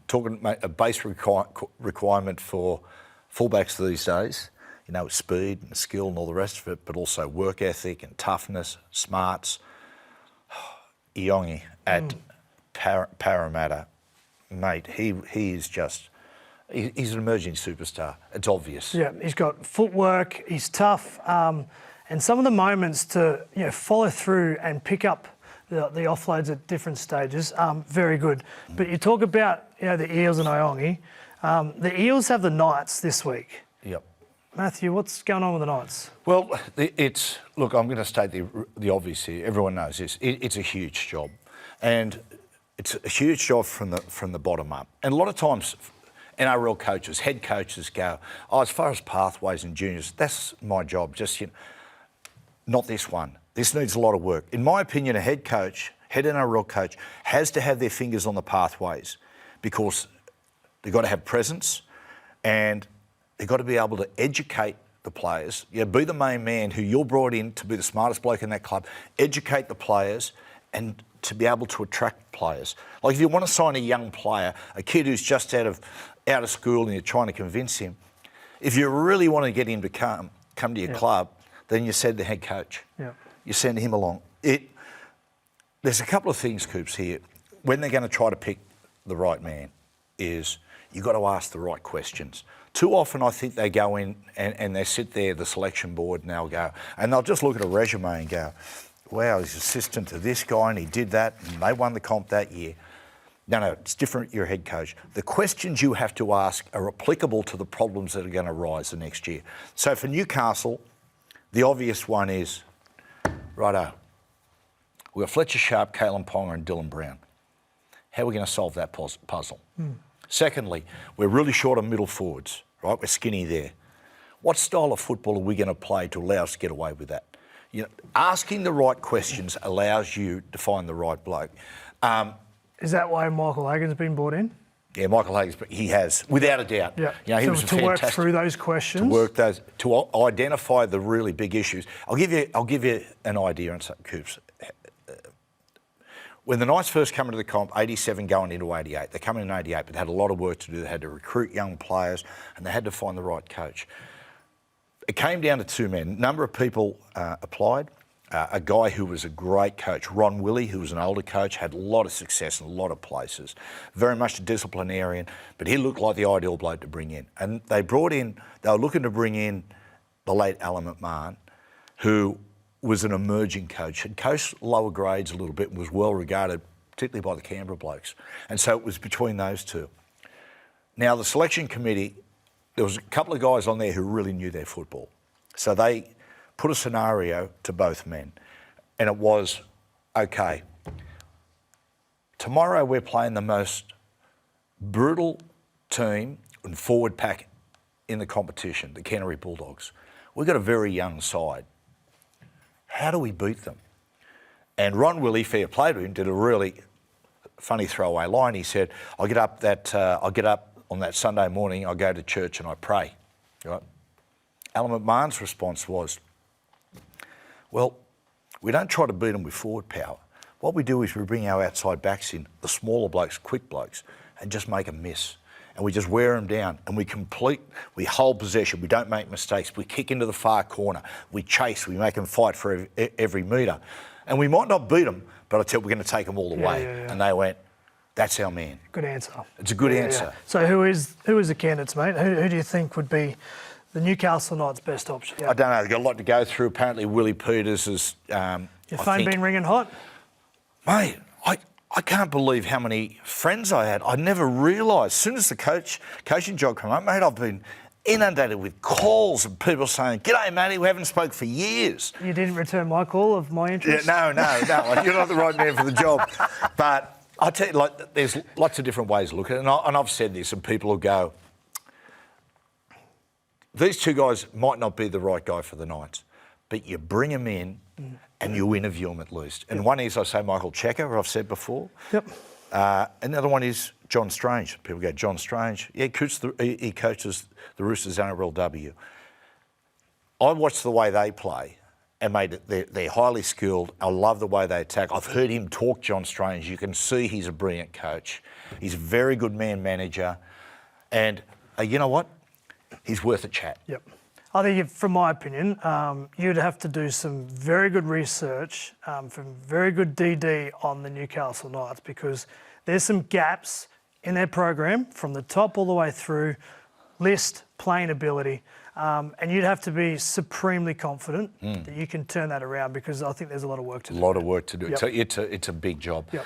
talking a base requirement for fullbacks these days, you know, speed and skill and all the rest of it, but also work ethic and toughness, smarts. Iongi at Parramatta, mate, he is just... He's an emerging superstar. It's obvious. Yeah, he's got footwork, he's tough, and some of the moments to follow through and pick up the offloads at different stages, very good. But you talk about the Eels and Iongi. The Eels have the Knights this week. Yep. Matthew, what's going on with the Knights? Well, look, I'm going to state the obvious here. Everyone knows this. It's a huge job, and it's a huge job from the bottom up. And a lot of times, NRL coaches, head coaches go, as far as pathways and juniors, that's my job. Just not this one. This needs a lot of work. In my opinion, a head NRL coach, has to have their fingers on the pathways because they've got to have presence and they've got to be able to educate the players. Be the main man who you're brought in to be the smartest bloke in that club, educate the players and to be able to attract players. Like if you want to sign a young player, a kid who's just out of school and you're trying to convince him, if you really want to get him to come to your club, then you send the head coach. Yeah. You send him along. There's a couple of things, Coops, here. When they're going to try to pick the right man is you've got to ask the right questions. Too often I think they go in and they sit there, the selection board, and they'll just look at a resume and go, wow, he's assistant to this guy and he did that and they won the comp that year. No, it's different, you're a head coach. The questions you have to ask are applicable to the problems that are going to arise the next year. So for Newcastle, the obvious one is, righto, we've got Fletcher Sharp, Kalen Ponga and Dylan Brown. How are we going to solve that puzzle? Secondly, we're really short on middle forwards, right? We're skinny there. What style of football are we going to play to allow us to get away with that? Asking the right questions allows you to find the right bloke. Is that why Michael Hagan's been brought in? Yeah, Michael Hagan's, he has, without a doubt. Yeah. He was to work through those questions. To identify the really big issues. I'll give you an idea on something, Coops. When the Knights first came into the comp, 87 going into 88, they come in 88, but they had a lot of work to do. They had to recruit young players and they had to find the right coach. It came down to two men. A number of people applied. A guy who was a great coach, Ron Willey, who was an older coach, had a lot of success in a lot of places. Very much a disciplinarian, but he looked like the ideal bloke to bring in. And they were looking to bring in the late Alan McMahon, who was an emerging coach, had coached lower grades a little bit and was well regarded, particularly by the Canberra blokes. And so it was between those two. Now, the selection committee, there was a couple of guys on there who really knew their football. So they put a scenario to both men, and it was, okay, tomorrow we're playing the most brutal team and forward pack in the competition, the Canterbury Bulldogs. We've got a very young side. How do we beat them? And Ron Willey, fair play to him, did a really funny throwaway line. He said, I'll get up on that Sunday morning, I go to church and I pray. Right? Alan McMahon's response was, well, we don't try to beat them with forward power. What we do is we bring our outside backs in, the smaller blokes, quick blokes, and just make them miss. And we just wear them down and we hold possession, we don't make mistakes, we kick into the far corner, we chase, we make them fight for every metre. And we might not beat them, but I tell you, we're going to take them all the way. Yeah. And they went, that's our man. Good answer. It's a good answer. Yeah. So who is the candidates, mate? Who do you think would be the Newcastle Knights' best option? I don't know. They've got a lot to go through. Apparently, Willie Peters is... Your phone been ringing hot? Mate, I can't believe how many friends I had. I never realised. As soon as the coaching job came up, mate, I've been inundated with calls and people saying, "G'day, Matty, we haven't spoke for years." You didn't return my call of my interest? Yeah, no. You're not the right man for the job. But I'll tell you, there's lots of different ways to look at it. And I've said this, and people will go, these two guys might not be the right guy for the Knights, but you bring them in and you interview them at least. And one is, I say, Michael Checker, who I've said before. Yep. And the other one is John Strange. People go, John Strange. Yeah, he coaches the Roosters NRLW. I watch the way they play, And mate, they're highly skilled. I love the way they attack. I've heard him talk, John Strange. You can see he's a brilliant coach. He's a very good man manager. And you know what? He's worth a chat. Yep. I think, from my opinion, you'd have to do some very good research, from very good DD on the Newcastle Knights, because there's some gaps in their program from the top all the way through, list, playing ability. And you'd have to be supremely confident that you can turn that around, because I think there's a lot of work to do. A lot of work to do. Yep. It's a big job. Yep.